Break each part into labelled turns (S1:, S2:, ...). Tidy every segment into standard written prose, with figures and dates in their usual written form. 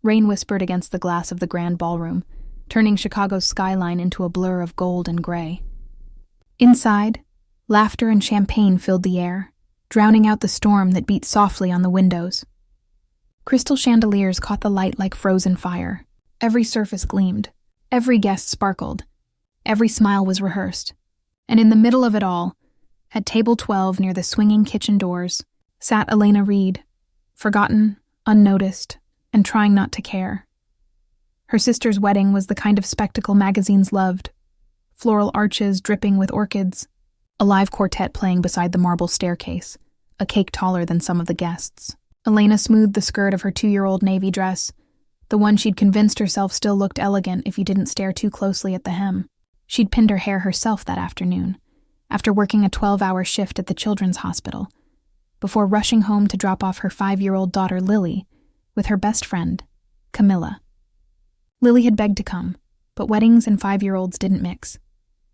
S1: Rain whispered against the glass of the grand ballroom, turning Chicago's skyline into a blur of gold and gray. Inside, laughter and champagne filled the air, drowning out the storm that beat softly on the windows. Crystal chandeliers caught the light like frozen fire. Every surface gleamed. Every guest sparkled. Every smile was rehearsed. And in the middle of it all, at table 12 near the swinging kitchen doors, sat Elena Reed, forgotten, unnoticed, and trying not to care. Her sister's wedding was the kind of spectacle magazines loved. Floral arches dripping with orchids, a live quartet playing beside the marble staircase, a cake taller than some of the guests. Elena smoothed the skirt of her 2-year-old navy dress, the one she'd convinced herself still looked elegant if you didn't stare too closely at the hem. She'd pinned her hair herself that afternoon, after working a 12-hour shift at the children's hospital, before rushing home to drop off her 5-year-old daughter Lily with her best friend, Camilla. Lily had begged to come, but weddings and 5-year-olds didn't mix.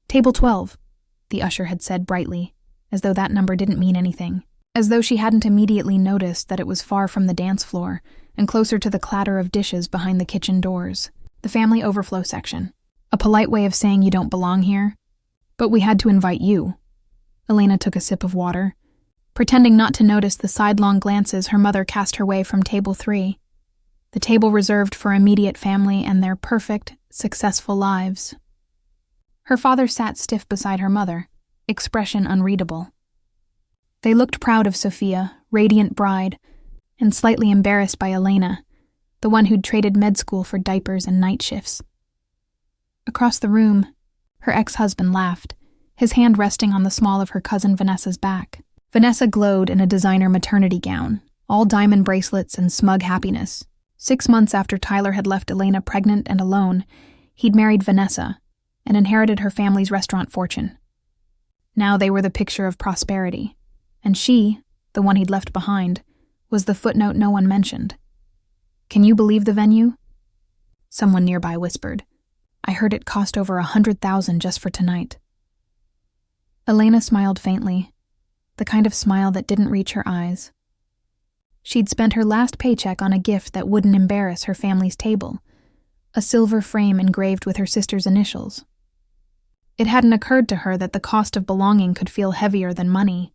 S1: "Table 12, the usher had said brightly, as though that number didn't mean anything, as though she hadn't immediately noticed that it was far from the dance floor and closer to the clatter of dishes behind the kitchen doors. The family overflow section. A polite way of saying you don't belong here. But we had to invite you." Elena took a sip of water, pretending not to notice the sidelong glances her mother cast her way from table 3, the table reserved for immediate family and their perfect, successful lives. Her father sat stiff beside her mother, expression unreadable. They looked proud of Sophia, radiant bride, and slightly embarrassed by Elena, the one who'd traded med school for diapers and night shifts. Across the room, her ex-husband laughed, his hand resting on the small of her cousin Vanessa's back. Vanessa glowed in a designer maternity gown, all diamond bracelets and smug happiness. 6 months after Tyler had left Elena pregnant and alone, he'd married Vanessa and inherited her family's restaurant fortune. Now they were the picture of prosperity, and she, the one he'd left behind, was the footnote no one mentioned. "Can you believe the venue?" Someone nearby whispered. "I heard it cost over $100,000 just for tonight." Elena smiled faintly, the kind of smile that didn't reach her eyes. She'd spent her last paycheck on a gift that wouldn't embarrass her family's table, a silver frame engraved with her sister's initials. It hadn't occurred to her that the cost of belonging could feel heavier than money.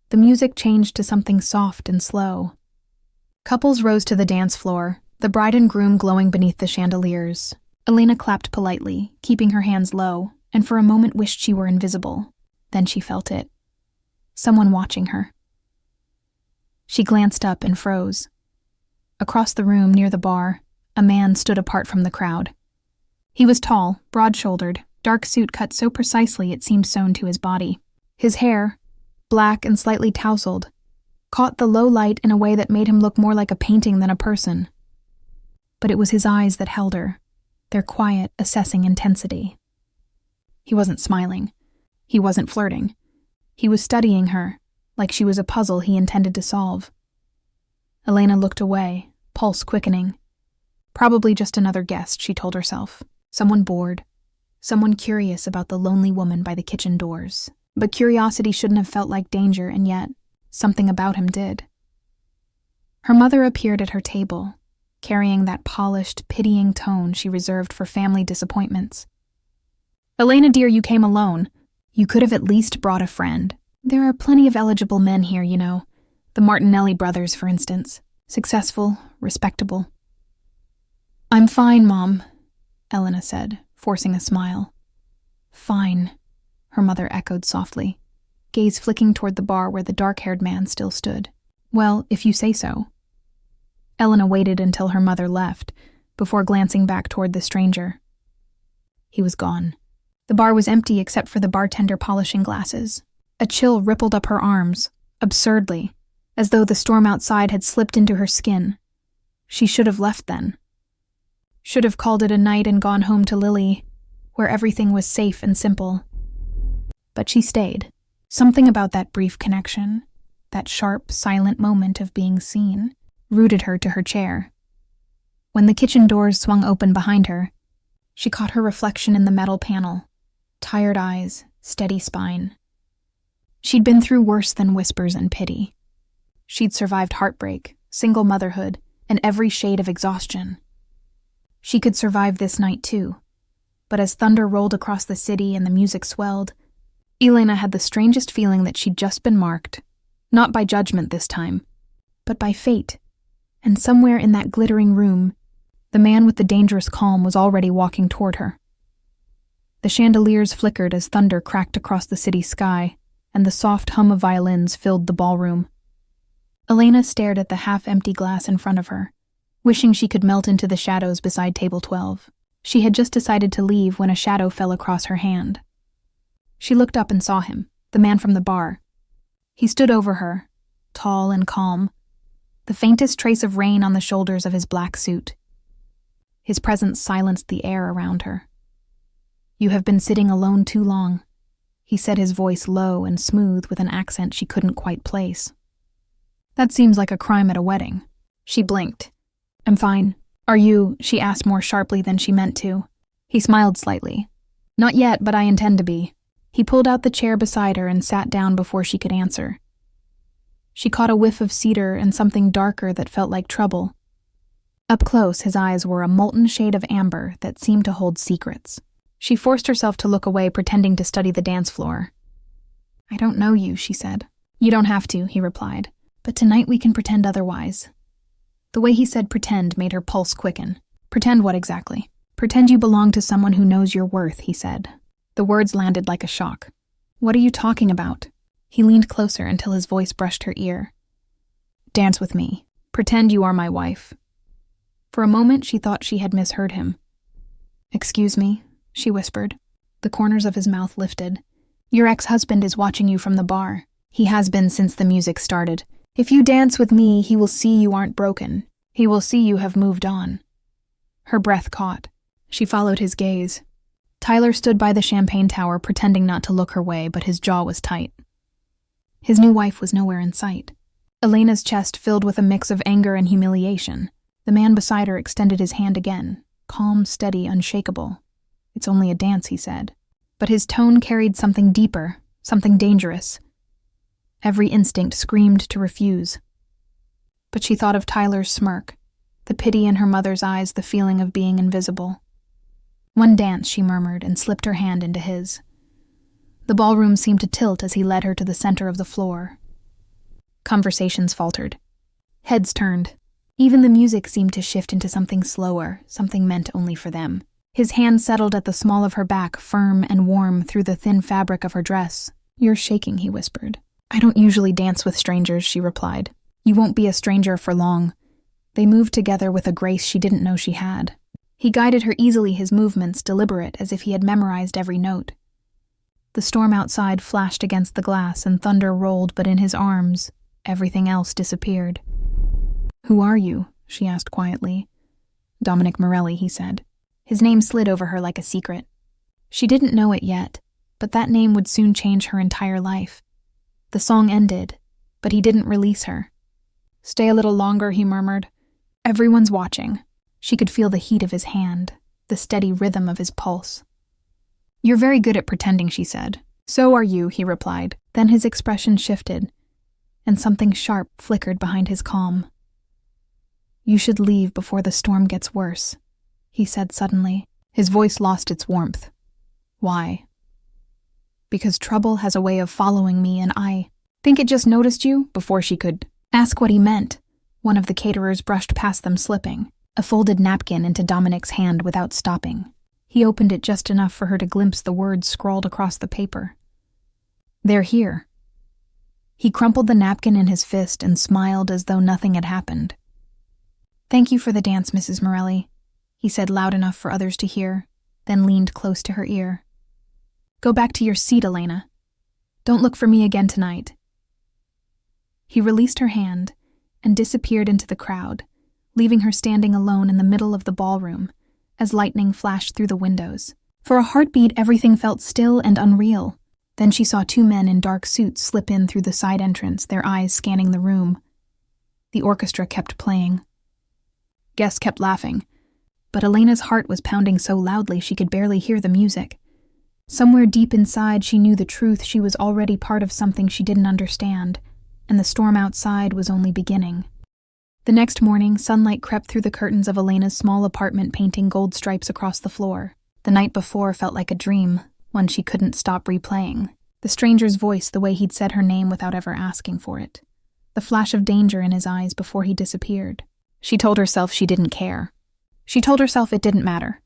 S1: The music changed to something soft and slow. Couples rose to the dance floor, the bride and groom glowing beneath the chandeliers. Elena clapped politely, keeping her hands low, and for a moment wished she were invisible. Then she felt it. Someone watching her. She glanced up and froze. Across the room, near the bar, a man stood apart from the crowd. He was tall, broad-shouldered, dark suit cut so precisely it seemed sewn to his body. His hair, black and slightly tousled, caught the low light in a way that made him look more like a painting than a person. But it was his eyes that held her, their quiet, assessing intensity. He wasn't smiling. He wasn't flirting. He was studying her, like she was a puzzle he intended to solve. Elena looked away, pulse quickening. Probably just another guest, she told herself. Someone bored. Someone curious about the lonely woman by the kitchen doors. But curiosity shouldn't have felt like danger, and yet, something about him did. Her mother appeared at her table, carrying that polished, pitying tone she reserved for family disappointments. "Elena, dear, you came alone. You could have at least brought a friend. There are plenty of eligible men here, you know. The Martinelli brothers, for instance. Successful, respectable." "I'm fine, Mom," Elena said, forcing a smile. "Fine," her mother echoed softly, gaze flicking toward the bar where the dark-haired man still stood. "Well, if you say so." Elena waited until her mother left, before glancing back toward the stranger. He was gone. The bar was empty except for the bartender polishing glasses. A chill rippled up her arms, absurdly, as though the storm outside had slipped into her skin. She should have left then. Should have called it a night and gone home to Lily, where everything was safe and simple. But she stayed. Something about that brief connection, that sharp, silent moment of being seen, rooted her to her chair. When the kitchen doors swung open behind her, she caught her reflection in the metal panel. Tired eyes, steady spine. She'd been through worse than whispers and pity. She'd survived heartbreak, single motherhood, and every shade of exhaustion. She could survive this night too, but as thunder rolled across the city and the music swelled, Elena had the strangest feeling that she'd just been marked, not by judgment this time, but by fate. And somewhere in that glittering room, the man with the dangerous calm was already walking toward her. The chandeliers flickered as thunder cracked across the city sky, and the soft hum of violins filled the ballroom. Elena stared at the half-empty glass in front of her, wishing she could melt into the shadows beside table 12. She had just decided to leave when a shadow fell across her hand. She looked up and saw him, the man from the bar. He stood over her, tall and calm, the faintest trace of rain on the shoulders of his black suit. His presence silenced the air around her. "You have been sitting alone too long," he said, his voice low and smooth with an accent she couldn't quite place. "That seems like a crime at a wedding." She blinked. "I'm fine. Are you?" she asked more sharply than she meant to. He smiled slightly. "Not yet, but I intend to be." He pulled out the chair beside her and sat down before she could answer. She caught a whiff of cedar and something darker that felt like trouble. Up close, his eyes were a molten shade of amber that seemed to hold secrets. She forced herself to look away, pretending to study the dance floor. "I don't know you," she said. "You don't have to," he replied. "But tonight we can pretend otherwise." The way he said pretend made her pulse quicken. "Pretend what exactly?" "Pretend you belong to someone who knows your worth," he said. The words landed like a shock. "What are you talking about?" He leaned closer until his voice brushed her ear. "Dance with me. Pretend you are my wife." For a moment she thought she had misheard him. "Excuse me," she whispered. The corners of his mouth lifted. "Your ex-husband is watching you from the bar. He has been since the music started. If you dance with me, he will see you aren't broken. He will see you have moved on." Her breath caught. She followed his gaze. Tyler stood by the champagne tower, pretending not to look her way, but his jaw was tight. His new wife was nowhere in sight. Elena's chest filled with a mix of anger and humiliation. The man beside her extended his hand again, calm, steady, unshakable. "It's only a dance," he said. But his tone carried something deeper, something dangerous. Every instinct screamed to refuse. But she thought of Tyler's smirk, the pity in her mother's eyes, the feeling of being invisible. "One dance," she murmured, and slipped her hand into his. The ballroom seemed to tilt as he led her to the center of the floor. Conversations faltered. Heads turned. Even the music seemed to shift into something slower, something meant only for them. His hand settled at the small of her back, firm and warm through the thin fabric of her dress. "You're shaking," he whispered. "I don't usually dance with strangers," she replied. "You won't be a stranger for long." They moved together with a grace she didn't know she had. He guided her easily, his movements deliberate, as if he had memorized every note. The storm outside flashed against the glass and thunder rolled, but in his arms, everything else disappeared. "Who are you?" she asked quietly. "Dominic Morelli," he said. His name slid over her like a secret. She didn't know it yet, but that name would soon change her entire life. The song ended, but he didn't release her. "Stay a little longer," he murmured. "Everyone's watching." She could feel the heat of his hand, the steady rhythm of his pulse. "You're very good at pretending," she said. "So are you," he replied. Then his expression shifted, and something sharp flickered behind his calm. "You should leave before the storm gets worse," he said suddenly. His voice lost its warmth. "Why?" "Because trouble has a way of following me, and I think it just noticed you," before she could ask what he meant. One of the caterers brushed past them, slipping a folded napkin into Dominic's hand without stopping. He opened it just enough for her to glimpse the words scrawled across the paper. "They're here." He crumpled the napkin in his fist and smiled as though nothing had happened. "Thank you for the dance, Mrs. Morelli," he said loud enough for others to hear, then leaned close to her ear. "Go back to your seat, Elena. Don't look for me again tonight." He released her hand and disappeared into the crowd, leaving her standing alone in the middle of the ballroom as lightning flashed through the windows. For a heartbeat, everything felt still and unreal. Then she saw two men in dark suits slip in through the side entrance, their eyes scanning the room. The orchestra kept playing. Guests kept laughing, but Elena's heart was pounding so loudly she could barely hear the music. Somewhere deep inside, she knew the truth. She was already part of something she didn't understand, and the storm outside was only beginning. The next morning, sunlight crept through the curtains of Elena's small apartment, painting gold stripes across the floor. The night before felt like a dream, one she couldn't stop replaying. The stranger's voice, the way he'd said her name without ever asking for it. The flash of danger in his eyes before he disappeared. She told herself she didn't care. She told herself it didn't matter.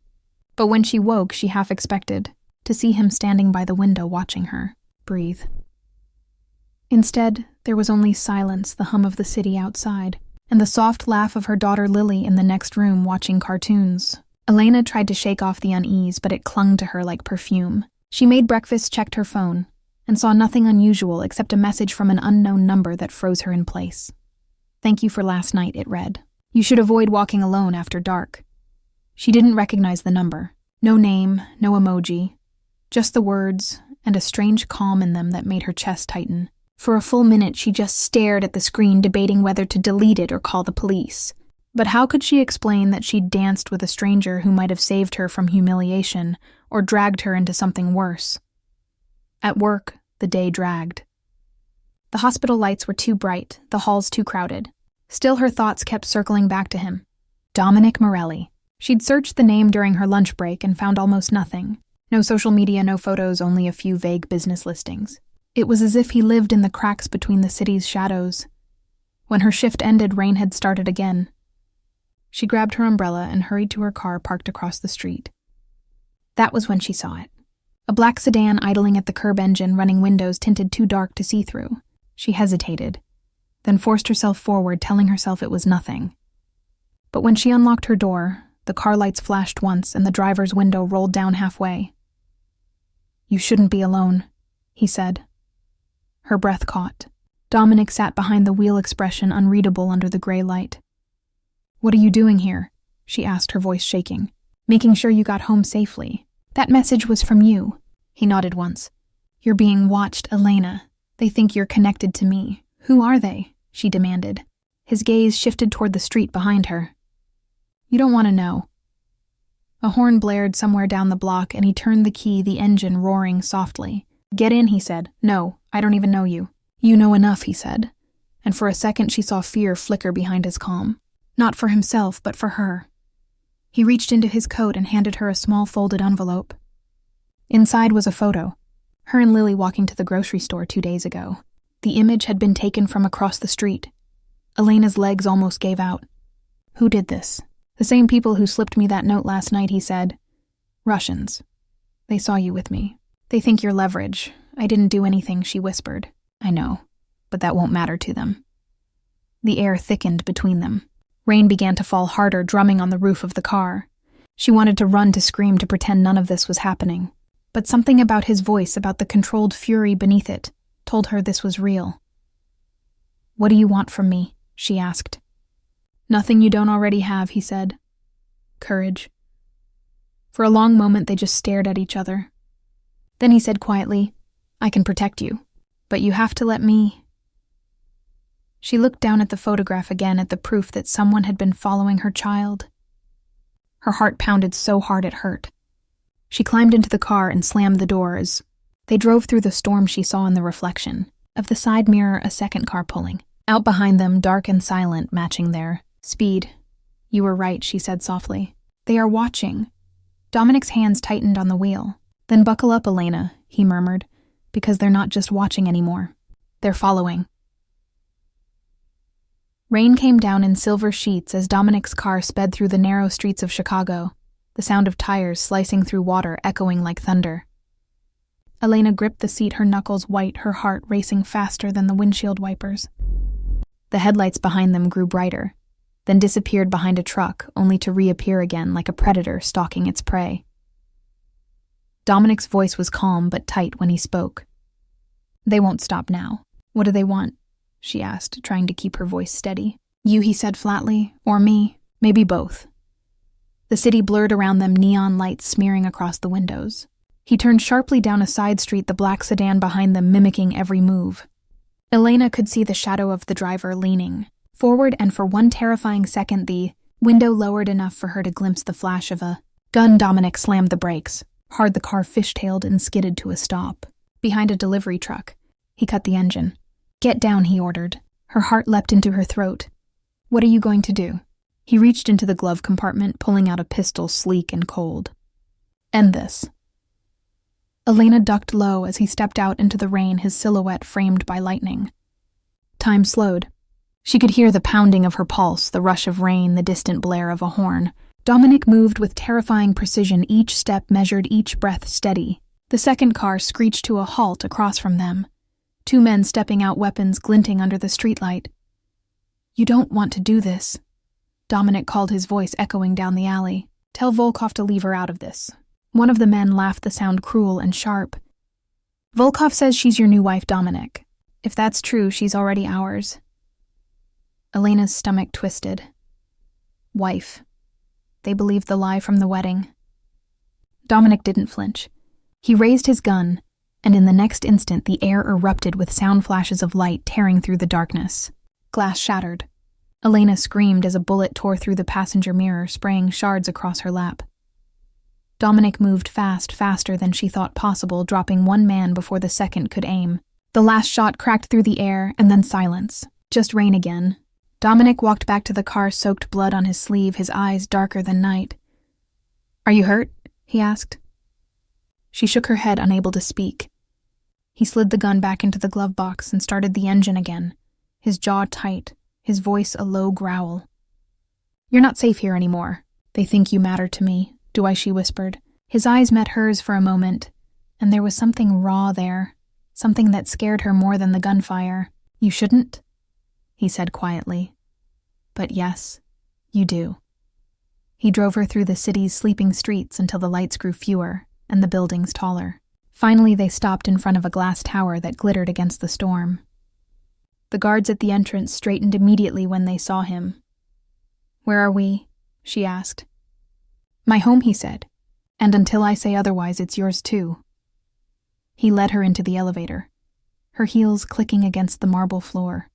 S1: But when she woke, she half expected to see him standing by the window watching her breathe. Instead, there was only silence, the hum of the city outside, and the soft laugh of her daughter Lily in the next room watching cartoons. Elena tried to shake off the unease, but it clung to her like perfume. She made breakfast, checked her phone, and saw nothing unusual except a message from an unknown number that froze her in place. "Thank you for last night," it read. "You should avoid walking alone after dark." She didn't recognize the number. No name, no emoji, just the words, and a strange calm in them that made her chest tighten. For a full minute, she just stared at the screen, debating whether to delete it or call the police. But how could she explain that she'd danced with a stranger who might have saved her from humiliation or dragged her into something worse? At work, the day dragged. The hospital lights were too bright, the halls too crowded. Still, her thoughts kept circling back to him. Dominic Morelli. She'd searched the name during her lunch break and found almost nothing. No social media, no photos, only a few vague business listings. It was as if he lived in the cracks between the city's shadows. When her shift ended, rain had started again. She grabbed her umbrella and hurried to her car parked across the street. That was when she saw it. A black sedan idling at the curb, engine running, windows tinted too dark to see through. She hesitated, then forced herself forward, telling herself it was nothing. But when she unlocked her door, the car lights flashed once and the driver's window rolled down halfway. "You shouldn't be alone," he said. Her breath caught. Dominic sat behind the wheel, expression unreadable under the gray light. "What are you doing here?" she asked, her voice shaking. "Making sure you got home safely. That message was from you." He nodded once. "You're being watched, Elena. They think you're connected to me. Who are they?" she demanded. His gaze shifted toward the street behind her. "You don't want to know." A horn blared somewhere down the block, and he turned the key, the engine roaring softly. "Get in," he said. "No, I don't even know you." "You know enough," he said. And for a second she saw fear flicker behind his calm. Not for himself, but for her. He reached into his coat and handed her a small folded envelope. Inside was a photo. Her and Lily walking to the grocery store 2 days ago. The image had been taken from across the street. Elena's legs almost gave out. "Who did this?" "The same people who slipped me that note last night," he said. "Russians. They saw you with me. They think you're leverage. I didn't do anything," she whispered. "I know, but that won't matter to them." The air thickened between them. Rain began to fall harder, drumming on the roof of the car. She wanted to run, to scream, to pretend none of this was happening. But something about his voice, about the controlled fury beneath it, told her this was real. "What do you want from me?" she asked. "Nothing you don't already have," he said. "Courage." For a long moment they just stared at each other. Then he said quietly, "I can protect you, but you have to let me." She looked down at the photograph again, at the proof that someone had been following her child. Her heart pounded so hard it hurt. She climbed into the car and slammed the doors. They drove through the storm. She saw in the reflection of the side mirror a second car pulling. Out behind them, dark and silent, matching their speed. "You were right," she said softly. "They are watching." Dominic's hands tightened on the wheel. "Then buckle up, Elena," he murmured, "because they're not just watching anymore. They're following." Rain came down in silver sheets as Dominic's car sped through the narrow streets of Chicago, the sound of tires slicing through water echoing like thunder. Elena gripped the seat, her knuckles white, her heart racing faster than the windshield wipers. The headlights behind them grew brighter, then disappeared behind a truck, only to reappear again like a predator stalking its prey. Dominic's voice was calm but tight when he spoke. "They won't stop now. What do they want?" she asked, trying to keep her voice steady. "You," he said flatly, "or me, maybe both." The city blurred around them, neon lights smearing across the windows. He turned sharply down a side street, the black sedan behind them mimicking every move. Elena could see the shadow of the driver leaning forward, and for one terrifying second the window lowered enough for her to glimpse the flash of a gun. Dominic slammed the brakes. Hard, the car fishtailed and skidded to a stop. Behind a delivery truck, he cut the engine. "Get down," he ordered. Her heart leapt into her throat. What are you going to do? He reached into the glove compartment, pulling out a pistol sleek and cold. End this. Elena ducked low as he stepped out into the rain, his silhouette framed by lightning. Time slowed. She could hear the pounding of her pulse, the rush of rain, the distant blare of a horn. Dominic moved with terrifying precision, each step measured, each breath steady. The second car screeched to a halt across from them. 2 men stepping out, weapons glinting under the streetlight. You don't want to do this. Dominic called, his voice echoing down the alley. Tell Volkov to leave her out of this. One of the men laughed, the sound cruel and sharp. Volkov says she's your new wife, Dominic. If that's true, she's already ours. Elena's stomach twisted. Wife. They believed the lie from the wedding. Dominic didn't flinch. He raised his gun, and in the next instant the air erupted with sound flashes of light tearing through the darkness. Glass shattered. Elena screamed as a bullet tore through the passenger mirror, spraying shards across her lap. Dominic moved fast, faster than she thought possible, dropping 1 man before the second could aim. The last shot cracked through the air, and then silence. Just rain again. Dominic walked back to the car, soaked blood on his sleeve, his eyes darker than night. Are you hurt? He asked. She shook her head, unable to speak. He slid the gun back into the glove box and started the engine again, his jaw tight, his voice a low growl. You're not safe here anymore. They think you matter to me, she whispered. His eyes met hers for a moment, and there was something raw there, something that scared her more than the gunfire. You shouldn't? He said quietly. But yes, you do. He drove her through the city's sleeping streets until the lights grew fewer and the buildings taller. Finally, they stopped in front of a glass tower that glittered against the storm. The guards at the entrance straightened immediately when they saw him. Where are we? She asked. My home, he said, and until I say otherwise, it's yours too. He led her into the elevator, her heels clicking against the marble floor,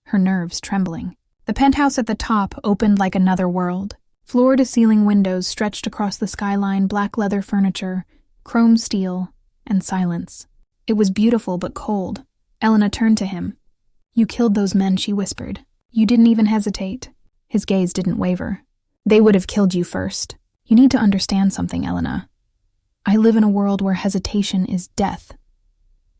S1: her nerves trembling. The penthouse at the top opened like another world. Floor-to-ceiling windows stretched across the skyline, black leather furniture, chrome steel, and silence. It was beautiful but cold. Elena turned to him. You killed those men, she whispered. You didn't even hesitate. His gaze didn't waver. They would have killed you first. You need to understand something, Elena. I live in a world where hesitation is death.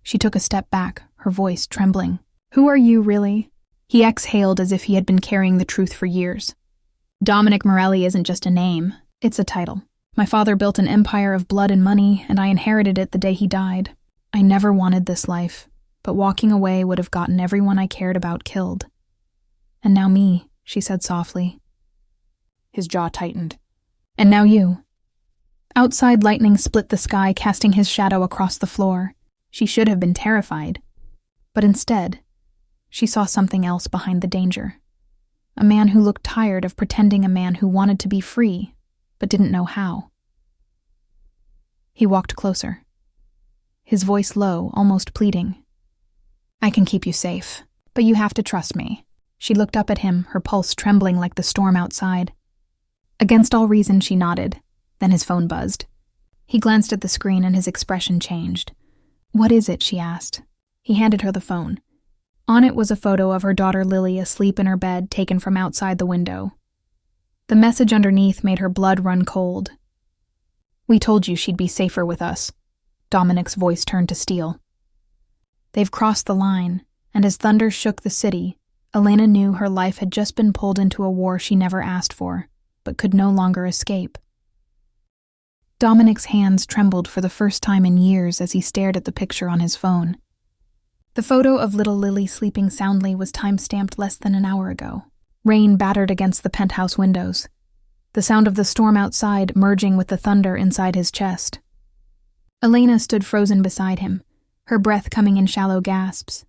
S1: She took a step back, her voice trembling. Who are you, really? He exhaled as if he had been carrying the truth for years. Dominic Morelli isn't just a name, it's a title. My father built an empire of blood and money, and I inherited it the day he died. I never wanted this life, but walking away would have gotten everyone I cared about killed. And now me, she said softly. His jaw tightened. And now you. Outside, lightning split the sky, casting his shadow across the floor. She should have been terrified, but instead, she saw something else behind the danger. A man who looked tired of pretending, a man who wanted to be free, but didn't know how. He walked closer, his voice low, almost pleading. I can keep you safe, but you have to trust me. She looked up at him, her pulse trembling like the storm outside. Against all reason, she nodded. Then his phone buzzed. He glanced at the screen and his expression changed. What is it? She asked. He handed her the phone. On it was a photo of her daughter Lily asleep in her bed, taken from outside the window. The message underneath made her blood run cold. We told you she'd be safer with us. Dominic's voice turned to steel. They've crossed the line, and as thunder shook the city, Elena knew her life had just been pulled into a war she never asked for, but could no longer escape. Dominic's hands trembled for the first time in years as he stared at the picture on his phone. The photo of little Lily sleeping soundly was time-stamped less than an hour ago. Rain battered against the penthouse windows, the sound of the storm outside merging with the thunder inside his chest. Elena stood frozen beside him, her breath coming in shallow gasps.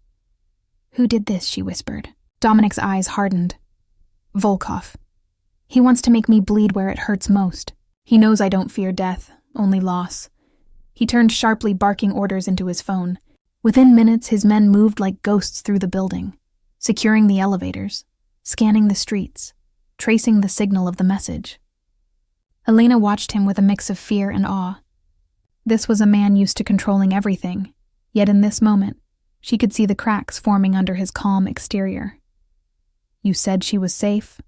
S1: Who did this? She whispered. Dominic's eyes hardened. Volkov. He wants to make me bleed where it hurts most. He knows I don't fear death, only loss. He turned sharply, barking orders into his phone. Within minutes, his men moved like ghosts through the building, securing the elevators, scanning the streets, tracing the signal of the message. Elena watched him with a mix of fear and awe. This was a man used to controlling everything, yet in this moment, she could see the cracks forming under his calm exterior. You said she was safe?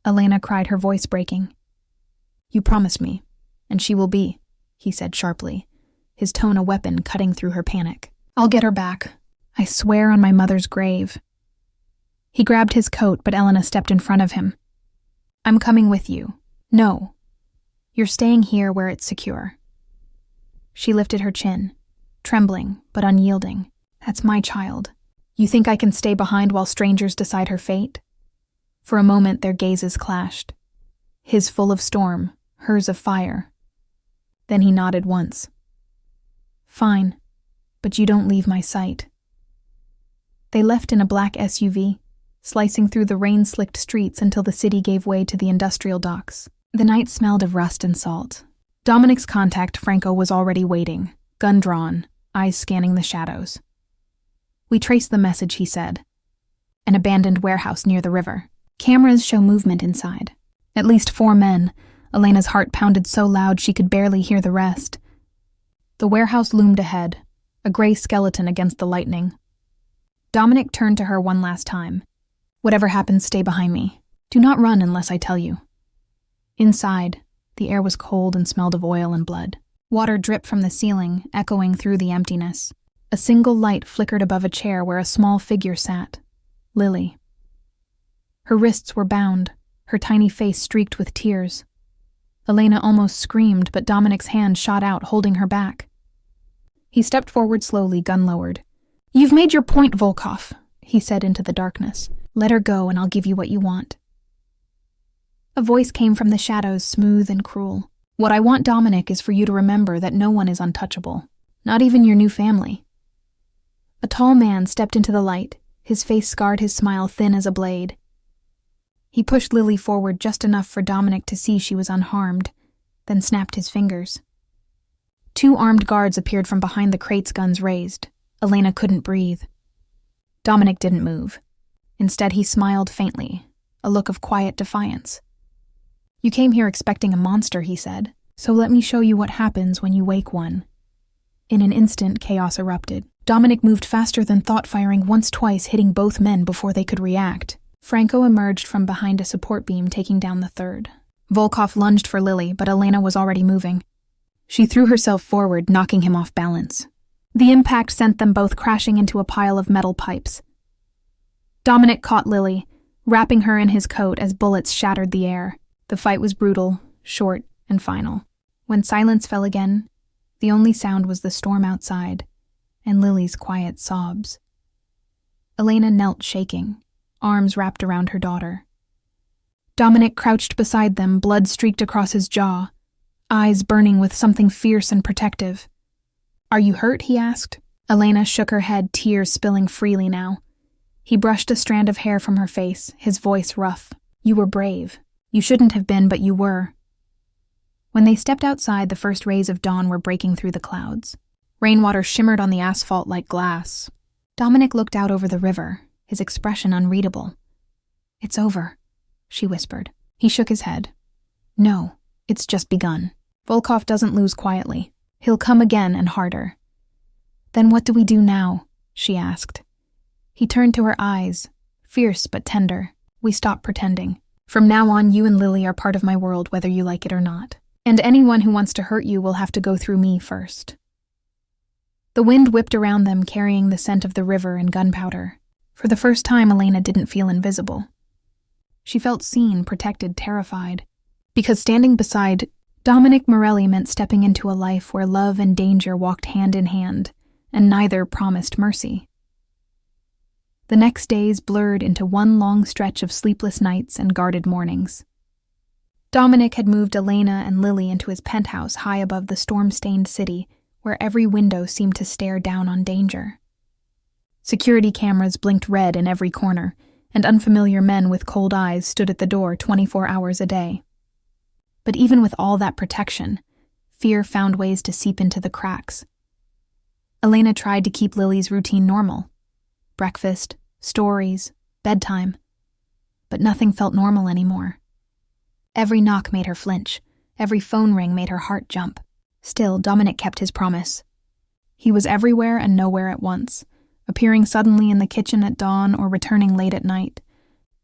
S1: Elena cried, her voice breaking. You promised me, and she will be, he said sharply, his tone a weapon cutting through her panic. I'll get her back. I swear on my mother's grave. He grabbed his coat, but Elena stepped in front of him. I'm coming with you. No. You're staying here where it's secure. She lifted her chin, trembling but unyielding. That's my child. You think I can stay behind while strangers decide her fate? For a moment their gazes clashed. His full of storm, hers of fire. Then he nodded once. Fine, but you don't leave my sight. They left in a black SUV, slicing through the rain-slicked streets until the city gave way to the industrial docks. The night smelled of rust and salt. Dominic's contact, Franco, was already waiting, gun drawn, eyes scanning the shadows. We traced the message, he said. An abandoned warehouse near the river. Cameras show movement inside. At least 4 men. Elena's heart pounded so loud she could barely hear the rest. The warehouse loomed ahead, a gray skeleton against the lightning. Dominic turned to her one last time. Whatever happens, stay behind me. Do not run unless I tell you. Inside, the air was cold and smelled of oil and blood. Water dripped from the ceiling, echoing through the emptiness. A single light flickered above a chair where a small figure sat. Lily. Her wrists were bound, her tiny face streaked with tears. Elena almost screamed, but Dominic's hand shot out, holding her back. He stepped forward slowly, gun lowered. You've made your point, Volkov, he said into the darkness. Let her go and I'll give you what you want. A voice came from the shadows, smooth and cruel. What I want, Dominic, is for you to remember that no one is untouchable. Not even your new family. A tall man stepped into the light, his face scarred, his smile thin as a blade. He pushed Lily forward just enough for Dominic to see she was unharmed, then snapped his fingers. 2 armed guards appeared from behind the crates, guns raised. Elena couldn't breathe. Dominic didn't move. Instead, he smiled faintly, a look of quiet defiance. You came here expecting a monster, he said, so let me show you what happens when you wake one. In an instant, chaos erupted. Dominic moved faster than thought, firing once-twice, hitting both men before they could react. Franco emerged from behind a support beam, taking down the third. Volkov lunged for Lily, but Elena was already moving. She threw herself forward, knocking him off balance. The impact sent them both crashing into a pile of metal pipes. Dominic caught Lily, wrapping her in his coat as bullets shattered the air. The fight was brutal, short, and final. When silence fell again, the only sound was the storm outside, and Lily's quiet sobs. Elena knelt shaking, arms wrapped around her daughter. Dominic crouched beside them, blood streaked across his jaw, eyes burning with something fierce and protective. Are you hurt? He asked. Elena shook her head, tears spilling freely now. He brushed a strand of hair from her face, his voice rough. You were brave. You shouldn't have been, but you were. When they stepped outside, the first rays of dawn were breaking through the clouds. Rainwater shimmered on the asphalt like glass. Dominic looked out over the river, his expression unreadable. It's over, she whispered. He shook his head. No, it's just begun. Volkov doesn't lose quietly. He'll come again and harder. Then what do we do now? She asked. He turned to her eyes, fierce but tender. We stop pretending. From now on, you and Lily are part of my world, whether you like it or not. And anyone who wants to hurt you will have to go through me first. The wind whipped around them, carrying the scent of the river and gunpowder. For the first time, Elena didn't feel invisible. She felt seen, protected, terrified. Because standing beside Dominic Morelli meant stepping into a life where love and danger walked hand in hand, and neither promised mercy. The next days blurred into one long stretch of sleepless nights and guarded mornings. Dominic had moved Elena and Lily into his penthouse high above the storm-stained city, where every window seemed to stare down on danger. Security cameras blinked red in every corner, and unfamiliar men with cold eyes stood at the door 24 hours a day. But even with all that protection, fear found ways to seep into the cracks. Elena tried to keep Lily's routine normal. Breakfast, stories, bedtime. But nothing felt normal anymore. Every knock made her flinch. Every phone ring made her heart jump. Still, Dominic kept his promise. He was everywhere and nowhere at once, appearing suddenly in the kitchen at dawn or returning late at night.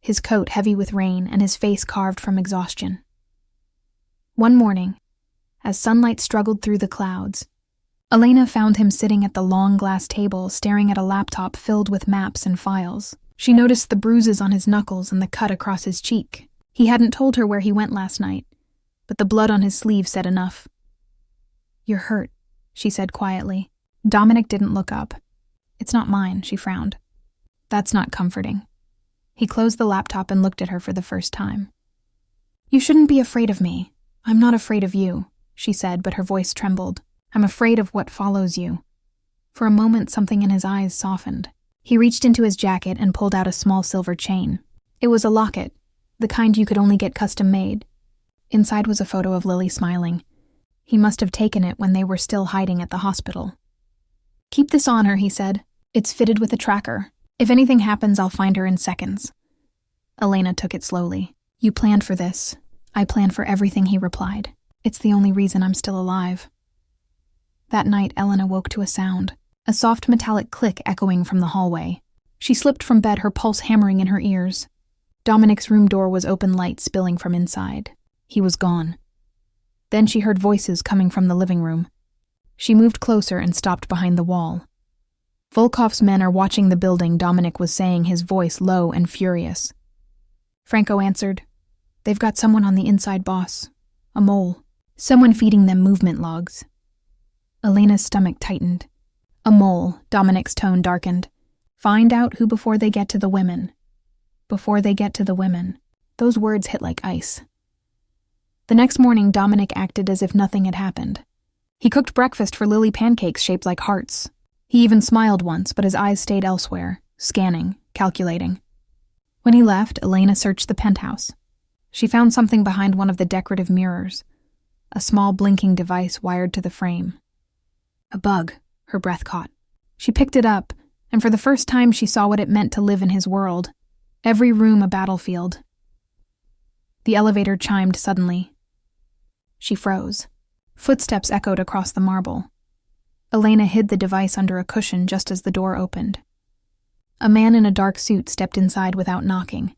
S1: his coat heavy with rain and his face carved from exhaustion. One morning, as sunlight struggled through the clouds, Elena found him sitting at the long glass table staring at a laptop filled with maps and files. She noticed the bruises on his knuckles and the cut across his cheek. He hadn't told her where he went last night, but the blood on his sleeve said enough. "You're hurt," she said quietly. Dominic didn't look up. "It's not mine," she frowned. "That's not comforting." He closed the laptop and looked at her for the first time. "You shouldn't be afraid of me. I'm not afraid of you," she said, but her voice trembled. "I'm afraid of what follows you." For a moment, something in his eyes softened. He reached into his jacket and pulled out a small silver chain. It was a locket, the kind you could only get custom-made. Inside was a photo of Lily smiling. He must have taken it when they were still hiding at the hospital. "Keep this on her," he said. "It's fitted with a tracker. If anything happens, I'll find her in seconds." Elena took it slowly. "You planned for this. I planned for everything," he replied. "It's the only reason I'm still alive." That night, Elena woke to a sound, a soft metallic click echoing from the hallway. She slipped from bed, her pulse hammering in her ears. Dominic's room door was open, light spilling from inside. He was gone. Then she heard voices coming from the living room. She moved closer and stopped behind the wall. "Volkov's men are watching the building," Dominic was saying, his voice low and furious. Franco answered, "They've got someone on the inside, boss. A mole. Someone feeding them movement logs." Elena's stomach tightened. "A mole," Dominic's tone darkened. "Find out who before they get to the women." Before they get to the women. Those words hit like ice. The next morning, Dominic acted as if nothing had happened. He cooked breakfast for Lily, pancakes shaped like hearts. He even smiled once, but his eyes stayed elsewhere, scanning, calculating. When he left, Elena searched the penthouse. She found something behind one of the decorative mirrors, a small blinking device wired to the frame. A bug, her breath caught. She picked it up, and for the first time she saw what it meant to live in his world. Every room a battlefield. The elevator chimed suddenly. She froze. Footsteps echoed across the marble. Elena hid the device under a cushion just as the door opened. A man in a dark suit stepped inside without knocking.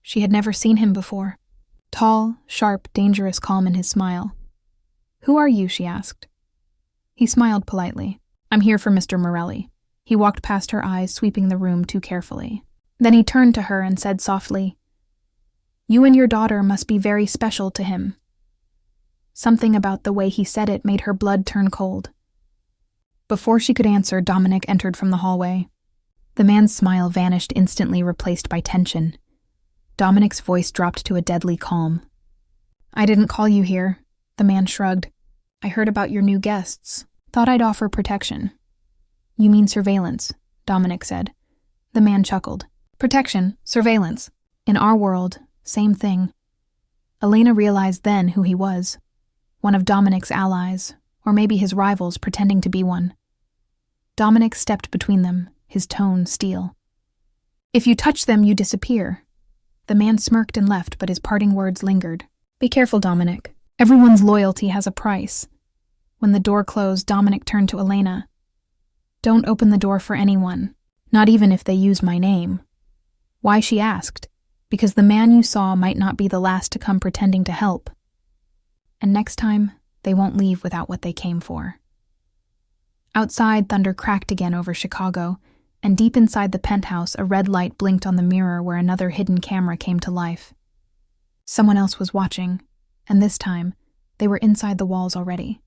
S1: She had never seen him before. Tall, sharp, dangerous calm in his smile. "Who are you?" she asked. He smiled politely. "I'm here for Mr. Morelli." He walked past her eyes, sweeping the room too carefully. Then he turned to her and said softly, "You and your daughter must be very special to him." Something about the way he said it made her blood turn cold. Before she could answer, Dominic entered from the hallway. The man's smile vanished instantly, replaced by tension. Dominic's voice dropped to a deadly calm. "I didn't call you here," the man shrugged. "I heard about your new guests. Thought I'd offer protection." "You mean surveillance," Dominic said. The man chuckled. "Protection, surveillance. In our world, same thing." Elena realized then who he was. One of Dominic's allies, or maybe his rivals pretending to be one. Dominic stepped between them, his tone steel. "If you touch them, you disappear." The man smirked and left, but his parting words lingered. "Be careful, Dominic. Everyone's loyalty has a price." When the door closed, Dominic turned to Elena. "Don't open the door for anyone, not even if they use my name." Why, she asked. "Because the man you saw might not be the last to come pretending to help. And next time, they won't leave without what they came for." Outside, thunder cracked again over Chicago, and deep inside the penthouse, a red light blinked on the mirror where another hidden camera came to life. Someone else was watching, and this time, they were inside the walls already.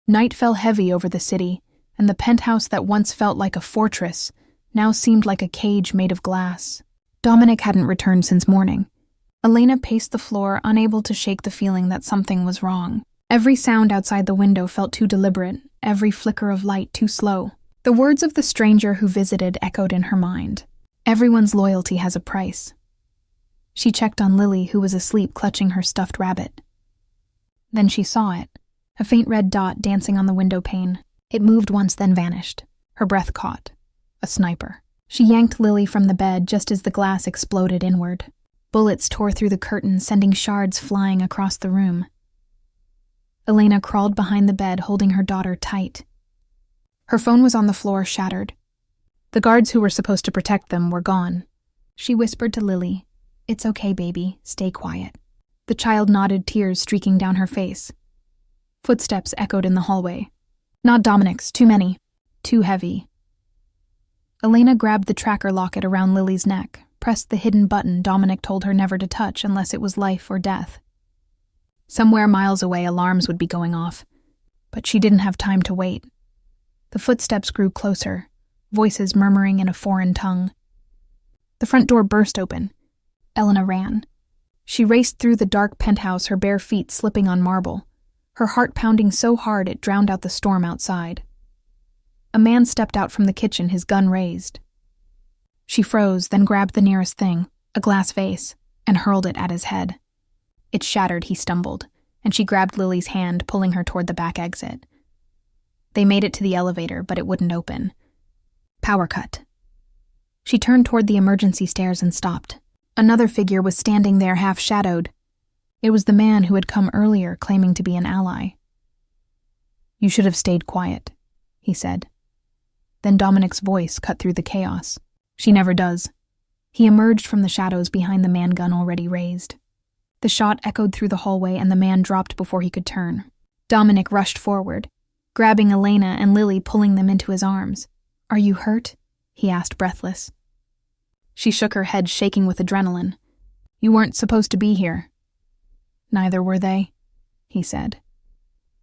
S1: Night fell heavy over the city, and the penthouse that once felt like a fortress now seemed like a cage made of glass. Dominic hadn't returned since morning. Elena paced the floor, unable to shake the feeling that something was wrong. Every sound outside the window felt too deliberate, every flicker of light too slow. The words of the stranger who visited echoed in her mind. Everyone's loyalty has a price. She checked on Lily, who was asleep clutching her stuffed rabbit. Then she saw it, a faint red dot dancing on the window pane. It moved once, then vanished. Her breath caught. A sniper. She yanked Lily from the bed just as the glass exploded inward. Bullets tore through the curtain, sending shards flying across the room. Elena crawled behind the bed, holding her daughter tight. Her phone was on the floor, shattered. The guards who were supposed to protect them were gone. She whispered to Lily, It's okay, baby. Stay quiet. The child nodded, tears streaking down her face. Footsteps echoed in the hallway. Not Dominic's, too many. Too heavy. Elena grabbed the tracker locket around Lily's neck, pressed the hidden button Dominic told her never to touch unless it was life or death. Somewhere miles away, alarms would be going off, but she didn't have time to wait. The footsteps grew closer, voices murmuring in a foreign tongue. The front door burst open. Elena ran. She raced through the dark penthouse, her bare feet slipping on marble, her heart pounding so hard it drowned out the storm outside. A man stepped out from the kitchen, his gun raised. She froze, then grabbed the nearest thing, a glass vase, and hurled it at his head. It shattered, he stumbled, and she grabbed Lily's hand, pulling her toward the back exit. They made it to the elevator, but it wouldn't open. Power cut. She turned toward the emergency stairs and stopped. Another figure was standing there, half-shadowed. It was the man who had come earlier, claiming to be an ally. "You should have stayed quiet," he said. Then Dominic's voice cut through the chaos. "She never does." He emerged from the shadows behind the man gun already raised. The shot echoed through the hallway and the man dropped before he could turn. Dominic rushed forward, grabbing Elena and Lily, pulling them into his arms. "Are you hurt?" he asked, breathless. She shook her head, shaking with adrenaline. "You weren't supposed to be here." "Neither were they," he said.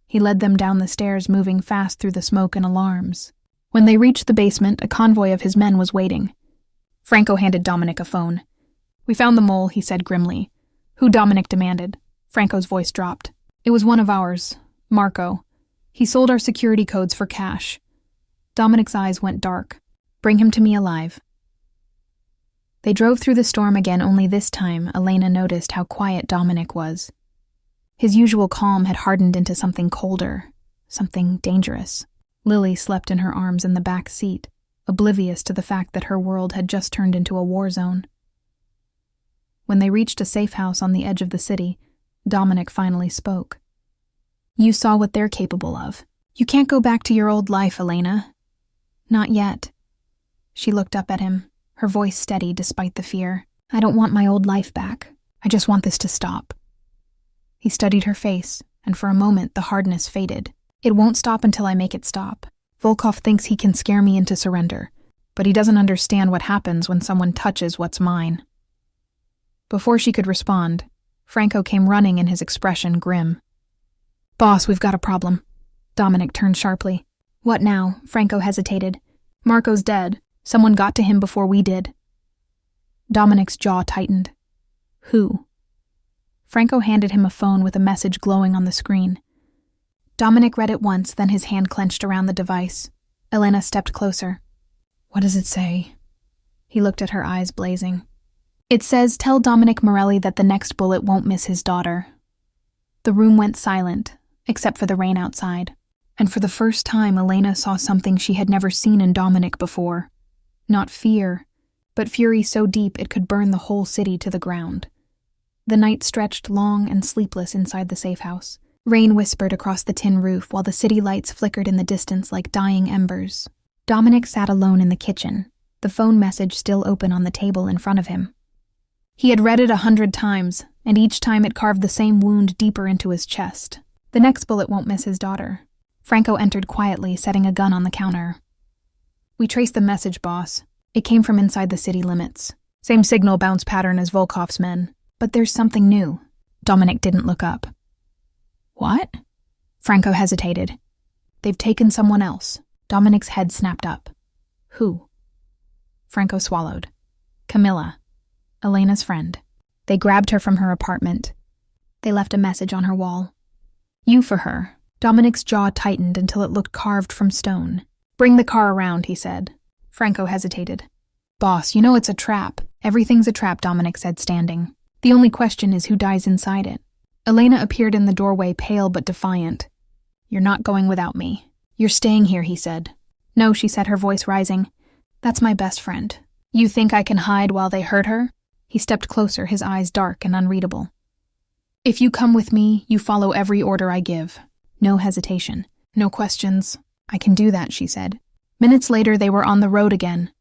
S1: He led them down the stairs, moving fast through the smoke and alarms. When they reached the basement, a convoy of his men was waiting. Franco handed Dominic a phone. "We found the mole," he said grimly. "Who?" Dominic demanded. Franco's voice dropped. "It was one of ours, Marco. He sold our security codes for cash." Dominic's eyes went dark. "Bring him to me alive." They drove through the storm again, only this time Elena noticed how quiet Dominic was. His usual calm had hardened into something colder, something dangerous. Lily slept in her arms in the back seat, oblivious to the fact that her world had just turned into a war zone. When they reached a safe house on the edge of the city, Dominic finally spoke. "You saw what they're capable of. You can't go back to your old life, Elena." "Not yet." She looked up at him, her voice steady despite the fear. "I don't want my old life back. I just want this to stop." He studied her face, and for a moment the hardness faded. "It won't stop until I make it stop. Volkov thinks he can scare me into surrender, but he doesn't understand what happens when someone touches what's mine." Before she could respond, Franco came running in, his expression grim. "Boss, we've got a problem." Dominic turned sharply. "What now?" Franco hesitated. "Marco's dead. Someone got to him before we did." Dominic's jaw tightened. "Who?" Franco handed him a phone with a message glowing on the screen. Dominic read it once, then his hand clenched around the device. Elena stepped closer. "What does it say?" He looked at her, eyes blazing. "It says, tell Dominic Morelli that the next bullet won't miss his daughter." The room went silent, except for the rain outside. And for the first time, Elena saw something she had never seen in Dominic before. Not fear, but fury so deep it could burn the whole city to the ground. The night stretched long and sleepless inside the safe house. Rain whispered across the tin roof while the city lights flickered in the distance like dying embers. Dominic sat alone in the kitchen, the phone message still open on the table in front of him. He had read it 100 times, and each time it carved the same wound deeper into his chest. The next bullet won't miss his daughter. Franco entered quietly, setting a gun on the counter. "We traced the message, boss. It came from inside the city limits. Same signal bounce pattern as Volkov's men. But there's something new." Dominic didn't look up. "What?" Franco hesitated. "They've taken someone else." Dominic's head snapped up. "Who?" Franco swallowed. "Camilla, Elena's friend. They grabbed her from her apartment. They left a message on her wall. You for her." Dominic's jaw tightened until it looked carved from stone. "Bring the car around," he said. Franco hesitated. "Boss, you know it's a trap." "Everything's a trap," Dominic said, standing. "The only question is who dies inside it." Elena appeared in the doorway, pale but defiant. "You're not going without me." "You're staying here," he said. "No," she said, her voice rising. "That's my best friend. You think I can hide while they hurt her?" He stepped closer, his eyes dark and unreadable. "If you come with me, you follow every order I give. No hesitation. No questions." "I can do that," she said. Minutes later, they were on the road again.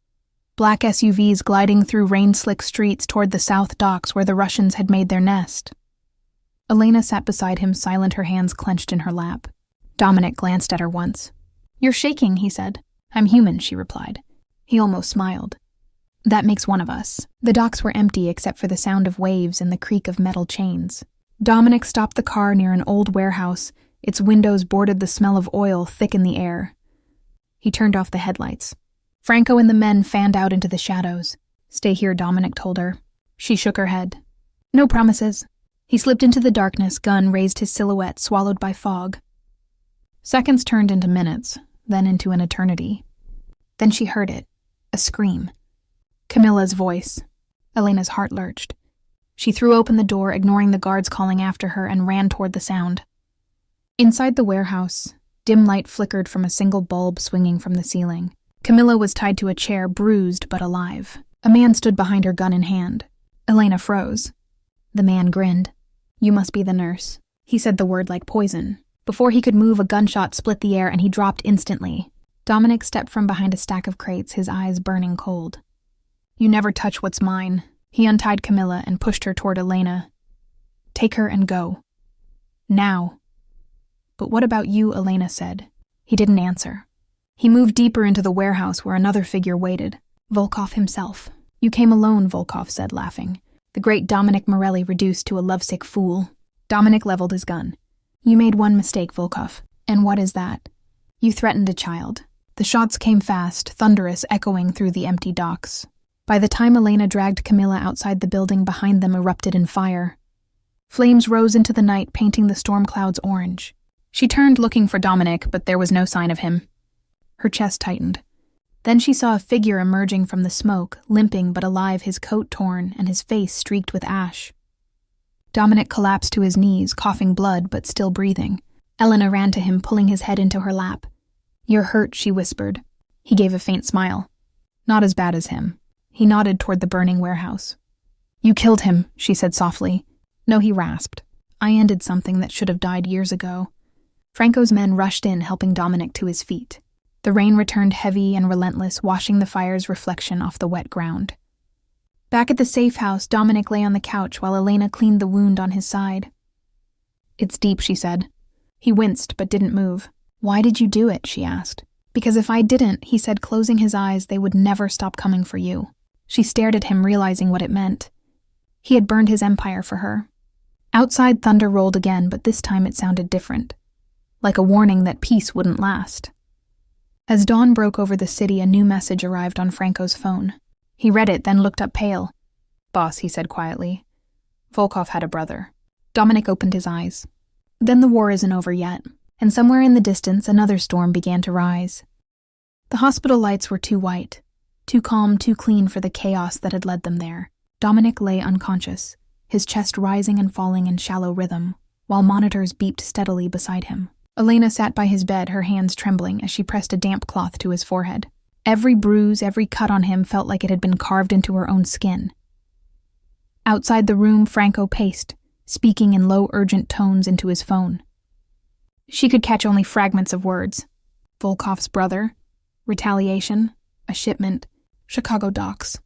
S1: black SUVs gliding through rain-slick streets toward the south docks where the Russians had made their nest. Elena sat beside him, silent, her hands clenched in her lap. Dominic glanced at her once. "You're shaking," he said. "I'm human," she replied. He almost smiled. "That makes one of us." The docks were empty except for the sound of waves and the creak of metal chains. Dominic stopped the car near an old warehouse. Its windows bordered the smell of oil thick in the air. He turned off the headlights. Franco and the men fanned out into the shadows. "Stay here," Dominic told her. She shook her head. "No promises." He slipped into the darkness, gun raised his silhouette, swallowed by fog. Seconds turned into minutes, then into an eternity. Then she heard it, a scream. Camilla's voice. Elena's heart lurched. She threw open the door, ignoring the guards calling after her, and ran toward the sound. Inside the warehouse, dim light flickered from a single bulb swinging from the ceiling. Camilla was tied to a chair, bruised but alive. A man stood behind her, gun in hand. Elena froze. The man grinned. "You must be the nurse." He said the word like poison. Before he could move, a gunshot split the air and he dropped instantly. Dominic stepped from behind a stack of crates, his eyes burning cold. "You never touch what's mine." He untied Camilla and pushed her toward Elena. "Take her and go. Now." "But what about you?" Elena said. He didn't answer. He moved deeper into the warehouse where another figure waited. Volkov himself. "You came alone," Volkov said, laughing. The great Dominic Morelli reduced to a lovesick fool. Dominic leveled his gun. "You made one mistake, Volkov. And what is that?" "You threatened a child." The shots came fast, thunderous, echoing through the empty docks. By the time Elena dragged Camilla outside, the building behind them erupted in fire. Flames rose into the night, painting the storm clouds orange. She turned, looking for Dominic, but there was no sign of him. Her chest tightened. Then she saw a figure emerging from the smoke, limping but alive, his coat torn and his face streaked with ash. Dominic collapsed to his knees, coughing blood but still breathing. Elena ran to him, pulling his head into her lap. "You're hurt," she whispered. He gave a faint smile. "Not as bad as him." He nodded toward the burning warehouse. "You killed him," she said softly. "No," he rasped. "I ended something that should have died years ago." Franco's men rushed in, helping Dominic to his feet. The rain returned heavy and relentless, washing the fire's reflection off the wet ground. Back at the safe house, Dominic lay on the couch while Elena cleaned the wound on his side. "It's deep," she said. He winced but didn't move. "Why did you do it?" she asked. "Because if I didn't," he said, closing his eyes, "they would never stop coming for you." She stared at him, realizing what it meant. He had burned his empire for her. Outside, thunder rolled again, but this time it sounded different. Like a warning that peace wouldn't last. As dawn broke over the city, a new message arrived on Franco's phone. He read it, then looked up pale. "Boss," he said quietly. "Volkov had a brother." Dominic opened his eyes. "Then the war isn't over yet." And somewhere in the distance, another storm began to rise. The hospital lights were too white, too calm, too clean for the chaos that had led them there. Dominic lay unconscious, his chest rising and falling in shallow rhythm, while monitors beeped steadily beside him. Elena sat by his bed, her hands trembling as she pressed a damp cloth to his forehead. Every bruise, every cut on him felt like it had been carved into her own skin. Outside the room, Franco paced, speaking in low, urgent tones into his phone. She could catch only fragments of words. Volkov's brother, retaliation, a shipment, Chicago docks.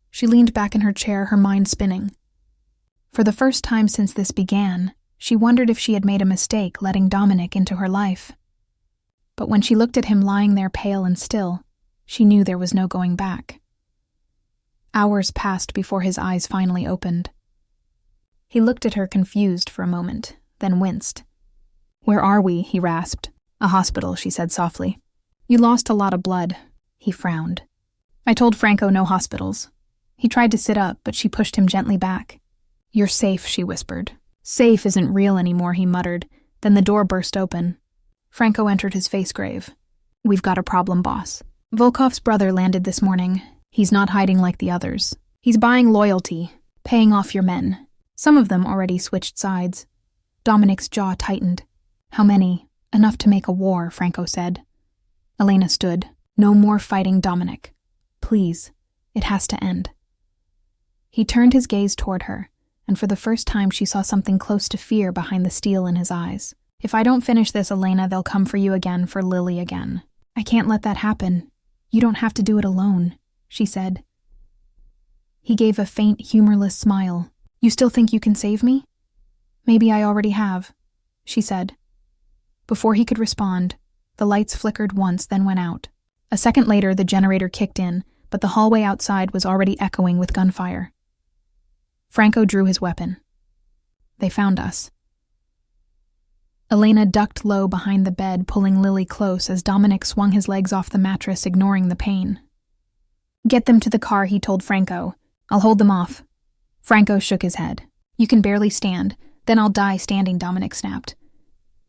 S1: She leaned back in her chair, her mind spinning. For the first time since this began, she wondered if she had made a mistake letting Dominic into her life. But when she looked at him lying there pale and still, she knew there was no going back. Hours passed before his eyes finally opened. He looked at her confused for a moment, then winced. "Where are we?" he rasped. "A hospital," she said softly. "You lost a lot of blood." He frowned. "I told Franco no hospitals." He tried to sit up, but she pushed him gently back. "You're safe," she whispered. "Safe isn't real anymore," he muttered. Then the door burst open. Franco entered, his face grave. "We've got a problem, boss. Volkov's brother landed this morning. He's not hiding like the others. He's buying loyalty, paying off your men. Some of them already switched sides." Dominic's jaw tightened. "How many?" "Enough to make a war," Franco said. Elena stood. "No more fighting, Dominic. Please, it has to end." He turned his gaze toward her, and for the first time she saw something close to fear behind the steel in his eyes. "If I don't finish this, Elena, they'll come for you again, for Lily again. I can't let that happen. You don't have to do it alone." she said. He gave a faint, humorless smile. You still think you can save me? Maybe I already have, she said. Before he could respond, the lights flickered once, then went out. A second later, the generator kicked in, but the hallway outside was already echoing with gunfire. Franco drew his weapon. They found us. Elena ducked low behind the bed, pulling Lily close as Dominic swung his legs off the mattress, ignoring the pain. Get them to the car, he told Franco. I'll hold them off. Franco shook his head. You can barely stand. Then I'll die standing, Dominic snapped.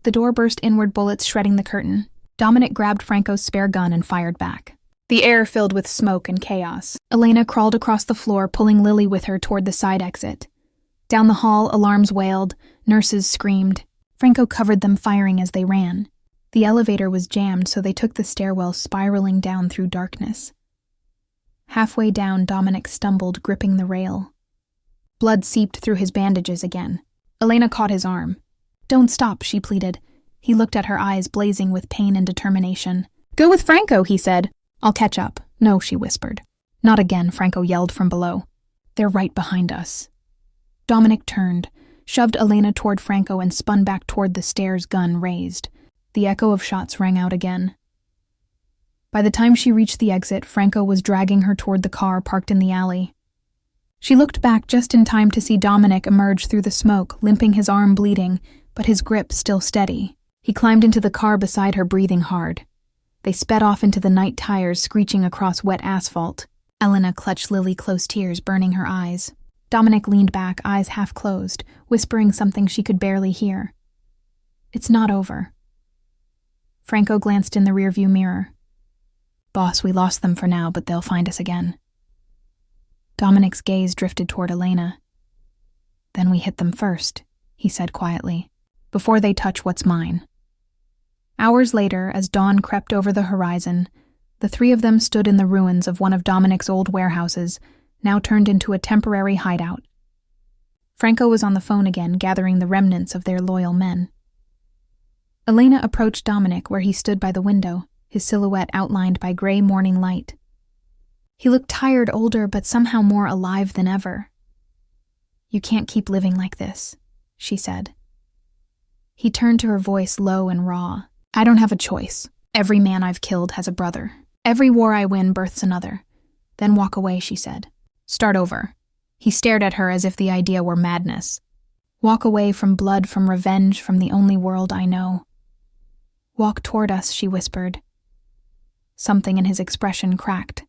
S1: The door burst inward, bullets shredding the curtain. Dominic grabbed Franco's spare gun and fired back. The air filled with smoke and chaos. Elena crawled across the floor, pulling Lily with her toward the side exit. Down the hall, alarms wailed. Nurses screamed. Franco covered them, firing as they ran. The elevator was jammed, so they took the stairwell, spiraling down through darkness. Halfway down, Dominic stumbled, gripping the rail. Blood seeped through his bandages again. Elena caught his arm. Don't stop, she pleaded. He looked at her, eyes blazing with pain and determination. Go with Franco, he said. I'll catch up. No, she whispered. Not again, Franco yelled from below. They're right behind us. Dominic turned, shoved Elena toward Franco and spun back toward the stairs, gun raised. The echo of shots rang out again. By the time she reached the exit, Franco was dragging her toward the car parked in the alley. She looked back just in time to see Dominic emerge through the smoke, limping, his arm bleeding, but his grip still steady. He climbed into the car beside her, breathing hard. They sped off into the night tires, screeching across wet asphalt. Elena clutched Lily close, tears burning her eyes. Dominic leaned back, eyes half closed, whispering something she could barely hear. It's not over. Franco glanced in the rearview mirror. Boss, we lost them for now, but they'll find us again. Dominic's gaze drifted toward Elena. Then we hit them first, he said quietly, before they touch what's mine. Hours later, as dawn crept over the horizon, the three of them stood in the ruins of one of Dominic's old warehouses, now turned into a temporary hideout. Franco was on the phone again, gathering the remnants of their loyal men. Elena approached Dominic where he stood by the window, his silhouette outlined by gray morning light. He looked tired, older, but somehow more alive than ever. You can't keep living like this, she said. He turned to her, voice low and raw. I don't have a choice. Every man I've killed has a brother. Every war I win births another. Then walk away, she said. Start over. He stared at her as if the idea were madness. Walk away from blood, from revenge, from the only world I know. Walk toward us, she whispered. Something in his expression cracked.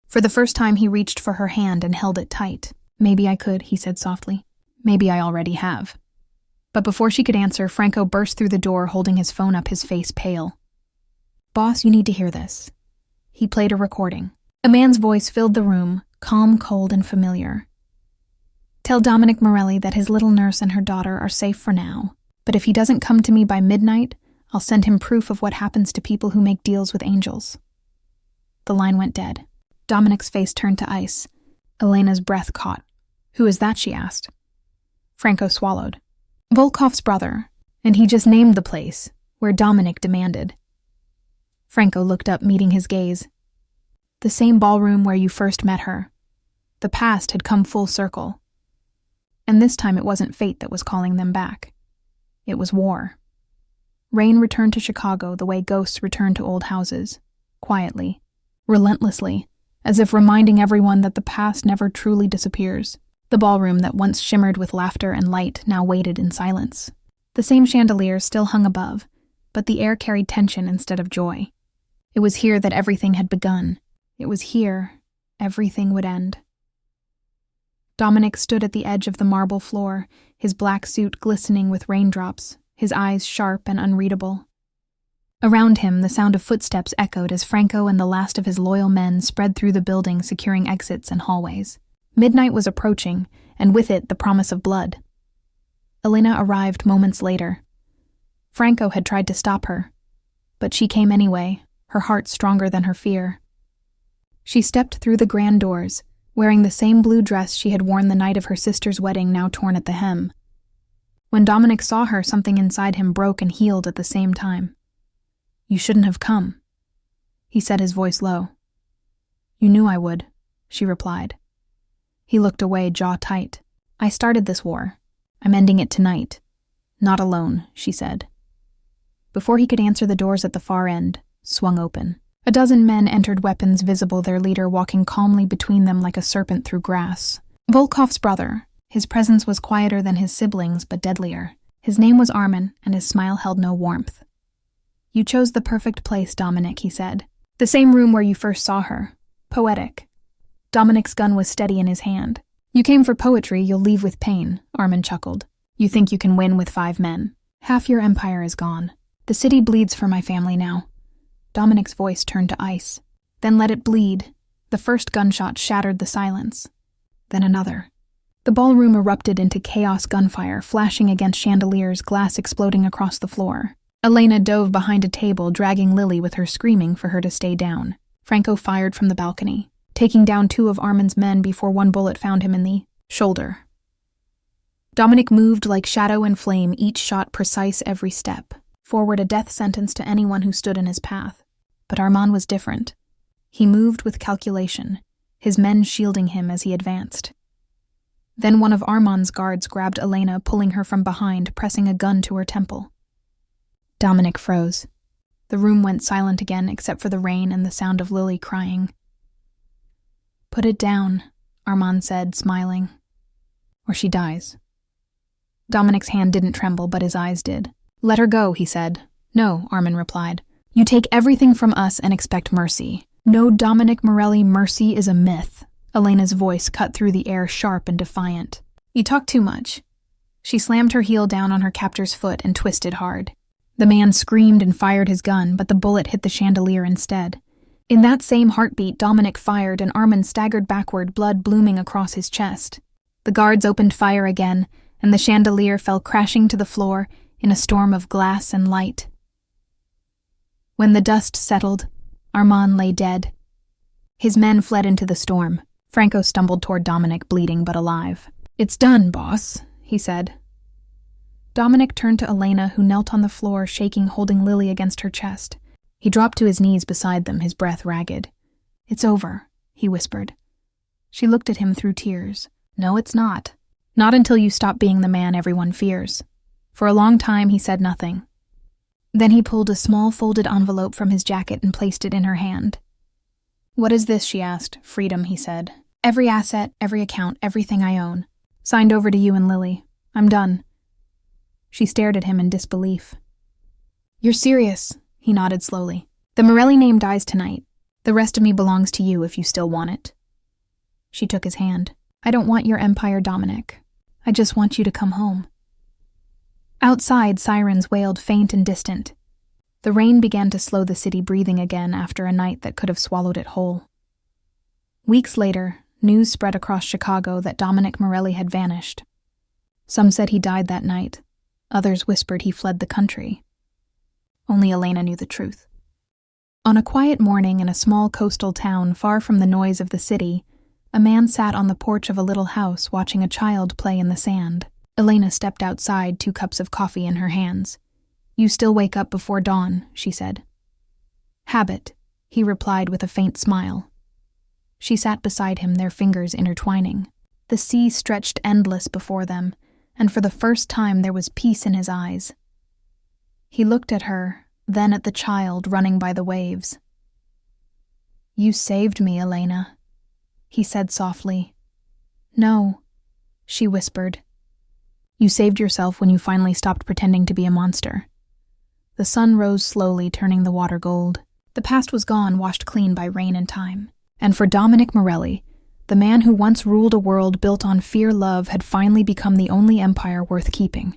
S1: For the first time, he reached for her hand and held it tight. Maybe I could, he said softly. Maybe I already have. But before she could answer, Franco burst through the door, holding his phone up, his face pale. Boss, you need to hear this. He played a recording. A man's voice filled the room, calm, cold, and familiar. Tell Dominic Morelli that his little nurse and her daughter are safe for now, but if he doesn't come to me by midnight, I'll send him proof of what happens to people who make deals with angels. The line went dead. Dominic's face turned to ice. Elena's breath caught. Who is that, she asked. Franco swallowed. Volkov's brother, and he just named the place, where Dominic demanded. Franco looked up, meeting his gaze. The same ballroom where you first met her. The past had come full circle. And this time it wasn't fate that was calling them back. It was war. Rain returned to Chicago the way ghosts return to old houses, quietly, relentlessly, as if reminding everyone that the past never truly disappears. The ballroom that once shimmered with laughter and light now waited in silence. The same chandelier still hung above, but the air carried tension instead of joy. It was here that everything had begun. It was here everything would end. Dominic stood at the edge of the marble floor, his black suit glistening with raindrops, his eyes sharp and unreadable. Around him, the sound of footsteps echoed as Franco and the last of his loyal men spread through the building, securing exits and hallways. Midnight was approaching, and with it the promise of blood. Elena arrived moments later. Franco had tried to stop her, but she came anyway, her heart stronger than her fear. She stepped through the grand doors, wearing the same blue dress she had worn the night of her sister's wedding, now torn at the hem. When Dominic saw her, something inside him broke and healed at the same time. You shouldn't have come, he said, his voice low. You knew I would, she replied. He looked away, jaw tight. I started this war. I'm ending it tonight. Not alone, she said. Before he could answer, the doors at the far end swung open. A dozen men entered, weapons visible, their leader walking calmly between them like a serpent through grass. Volkov's brother. His presence was quieter than his siblings, but deadlier. His name was Armin, and his smile held no warmth. You chose the perfect place, Dominic, he said. The same room where you first saw her. Poetic. Dominic's gun was steady in his hand. You came for poetry, you'll leave with pain, Armin chuckled. You think you can win with 5 men. Half your empire is gone. The city bleeds for my family now. Dominic's voice turned to ice. Then let it bleed. The first gunshot shattered the silence. Then another. The ballroom erupted into chaos, gunfire flashing against chandeliers, glass exploding across the floor. Elena dove behind a table, dragging Lily with her, screaming for her to stay down. Franco fired from the balcony, taking down 2 of Armin's men before one bullet found him in the shoulder. Dominic moved like shadow and flame, each shot precise every step. Forward, a death sentence to anyone who stood in his path. But Armand was different. He moved with calculation, his men shielding him as he advanced. Then one of Armand's guards grabbed Elena, pulling her from behind, pressing a gun to her temple. Dominic froze. The room went silent again, except for the rain and the sound of Lily crying. Put it down, Armand said, smiling. Or she dies. Dominic's hand didn't tremble, but his eyes did. Let her go, he said. No, Armin replied. You take everything from us and expect mercy. No, Dominic Morelli, mercy is a myth. Elena's voice cut through the air, sharp and defiant. You talk too much. She slammed her heel down on her captor's foot and twisted hard. The man screamed and fired his gun, but the bullet hit the chandelier instead. In that same heartbeat, Dominic fired and Armin staggered backward, blood blooming across his chest. The guards opened fire again, and the chandelier fell crashing to the floor in a storm of glass and light. When the dust settled, Armand lay dead. His men fled into the storm. Franco stumbled toward Dominic, bleeding but alive. It's done, boss, he said. Dominic turned to Elena, who knelt on the floor, shaking, holding Lily against her chest. He dropped to his knees beside them, his breath ragged. It's over, he whispered. She looked at him through tears. No, it's not. Not until you stop being the man everyone fears. For a long time, he said nothing. Then he pulled a small folded envelope from his jacket and placed it in her hand. What is this, she asked. Freedom, he said. Every asset, every account, everything I own. Signed over to you and Lily. I'm done. She stared at him in disbelief. You're serious, he nodded slowly. The Morelli name dies tonight. The rest of me belongs to you if you still want it. She took his hand. I don't want your empire, Dominic. I just want you to come home. Outside, sirens wailed faint and distant. The rain began to slow the city breathing again after a night that could have swallowed it whole. Weeks later, news spread across Chicago that Dominic Morelli had vanished. Some said he died that night. Others whispered he fled the country. Only Elena knew the truth. On a quiet morning in a small coastal town far from the noise of the city, a man sat on the porch of a little house watching a child play in the sand. Elena stepped outside, 2 cups of coffee in her hands. You still wake up before dawn, she said. Habit, he replied with a faint smile. She sat beside him, their fingers intertwining. The sea stretched endless before them, and for the first time there was peace in his eyes. He looked at her, then at the child running by the waves. You saved me, Elena, he said softly. No, she whispered. You saved yourself when you finally stopped pretending to be a monster. The sun rose slowly, turning the water gold. The past was gone, washed clean by rain and time. And for Dominic Morelli, the man who once ruled a world built on fear-love had finally become the only empire worth keeping.